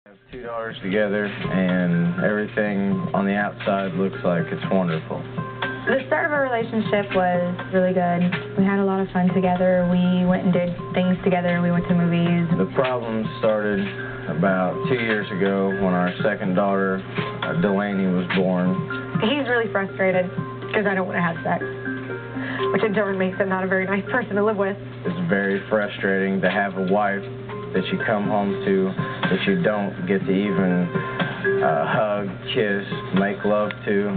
We have two daughters together, and everything on the outside looks like it's wonderful. The start of our relationship was really good. We had a lot of fun together. We went and did things together. We went to movies. The problem started about 2 years ago when our second daughter, Delaney, was born. He's really frustrated because I don't want to have sex, which in turn makes him not a very nice person to live with. It's very frustrating to have a wife that you come home to that you don't get to even hug, kiss, make love to.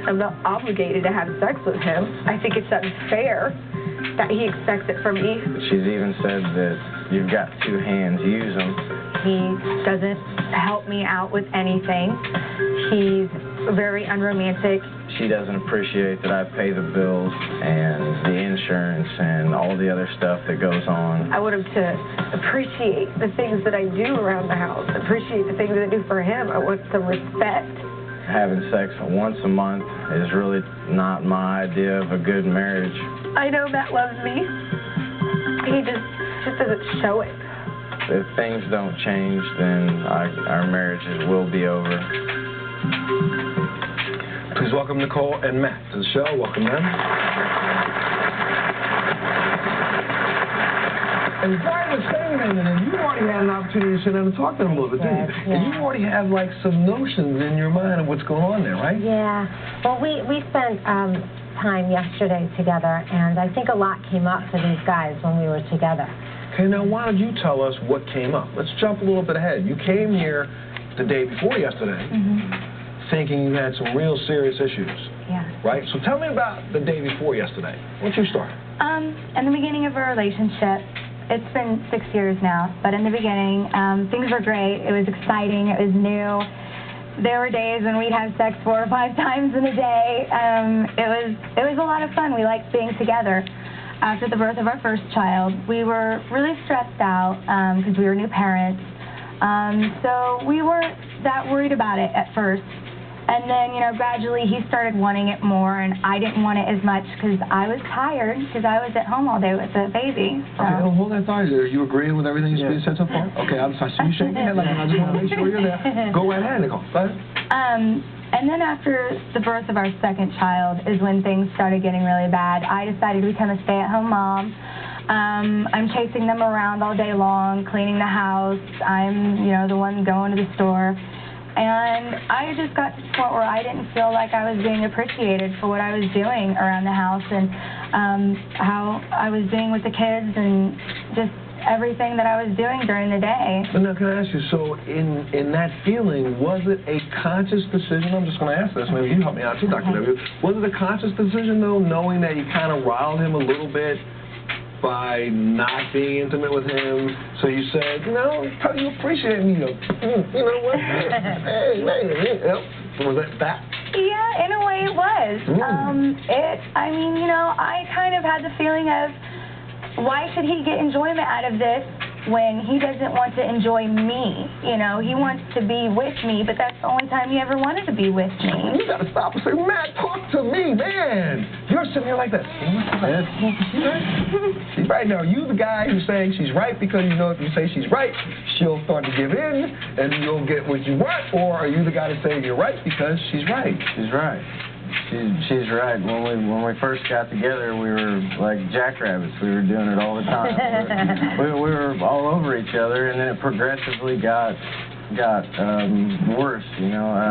I'm not obligated to have sex with him. I think it's unfair that he expects it from me. She's even said that you've got two hands, use them. He doesn't help me out with anything. He's very unromantic. She doesn't appreciate that I pay the bills and the insurance and all the other stuff that goes on. I want him to appreciate the things that I do around the house, appreciate the things that I do for him. I want some respect. Having sex once a month is really not my idea of a good marriage. I know Matt loves me. He just doesn't show it. If things don't change, then our marriages will be over. Please welcome Nicole and Matt to the show. Welcome, man. And Brian was saying that you already had an opportunity to sit down and talk to them a little bit, didn't you? Yeah. And you already have, like, some notions in your mind of what's going on there, right? Yeah. Well, we spent time yesterday together, and I think a lot came up for these guys when we were together. Okay, now why don't you tell us what came up? Let's jump a little bit ahead. You came here the day before yesterday thinking you had some real serious issues. Yeah. Right? So tell me about the day before yesterday. Why don't you start? In the beginning of our relationship, it's been 6 years now, but in the beginning, things were great. It was exciting. It was new. There were days when we'd have sex 4 or 5 times in a day. It was a lot of fun. We liked being together. After the birth of our first child, we were really stressed out because we were new parents. So we weren't that worried about it at first. And then, gradually he started wanting it more, and I didn't want it as much because I was tired because I was at home all day with the baby. So. Okay, hold that thought. Are you agreeing with everything that's being said so far? Okay, I see you shaking your head like I just want to make sure you're there. Go right ahead, Nicole. Go ahead. And then after the birth of our second child is when things started getting really bad. I decided to become a stay-at-home mom. I'm chasing them around all day long, cleaning the house. I'm, the one going to the store. And I just got to the point where I didn't feel like I was being appreciated for what I was doing around the house and how I was being with the kids and just everything that I was doing during the day. But now, can I ask you, so in that feeling, was it a conscious decision? I'm just going to ask this. Maybe you help me out too, Dr. W. Was it a conscious decision, though, knowing that you kind of riled him a little bit by not being intimate with him? So you said, you appreciate me. You know what? Hey, man. Was that? Yeah, in a way it was. I kind of had the feeling of, why should he get enjoyment out of this when he doesn't want to enjoy me? He wants to be with me, but that's the only time he ever wanted to be with me. You got to stop and say, Matt, talk to me, man. You're sitting here like that. She's right now. You the guy who's saying she's right because if you say she's right, she'll start to give in and you'll get what you want, or are you the guy that's saying you're right because she's right? She's right. She's right. When we first got together, we were like jackrabbits. We were doing it all the time. we were all over each other, and then it progressively got worse.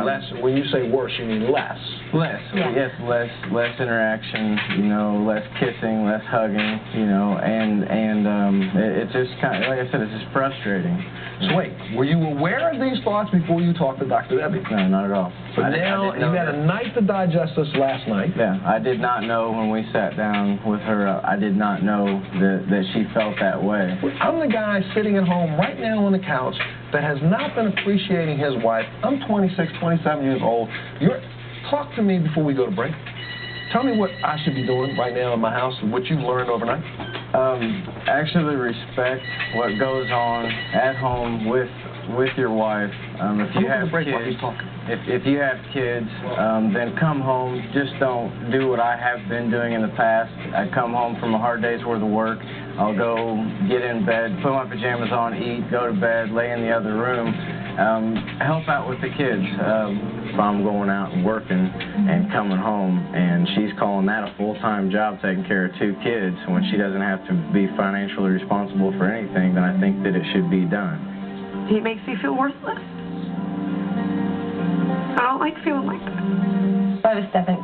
Less. When you say worse, you mean less. Less. Yeah. Yes, less interaction. Less kissing, less hugging. And it's just kind of, like I said, it's just frustrating. So wait, were you aware of these thoughts before you talked to Dr. Debbie? No, not at all. But now you had a night to digest this last night. Yeah, I did not know when we sat down with her. I did not know that she felt that way. I'm the guy sitting at home right now on the couch that has not been appreciating his wife. I'm 26, 27 years old. Talk to me before we go to break. Tell me what I should be doing right now in my house and what you've learned overnight. Actually respect what goes on at home with your wife. If you have kids, if you have kids, then come home. Just don't do what I have been doing in the past. I come home from a hard day's worth of work. I'll go get in bed, put my pajamas on, eat, go to bed, lay in the other room. help out with the kids. If I'm going out and working and coming home, and she's calling that a full-time job, taking care of 2 kids, when she doesn't have to be financially responsible for anything, then I think that it should be done. He makes me feel worthless. I don't like feeling like that. I have a 7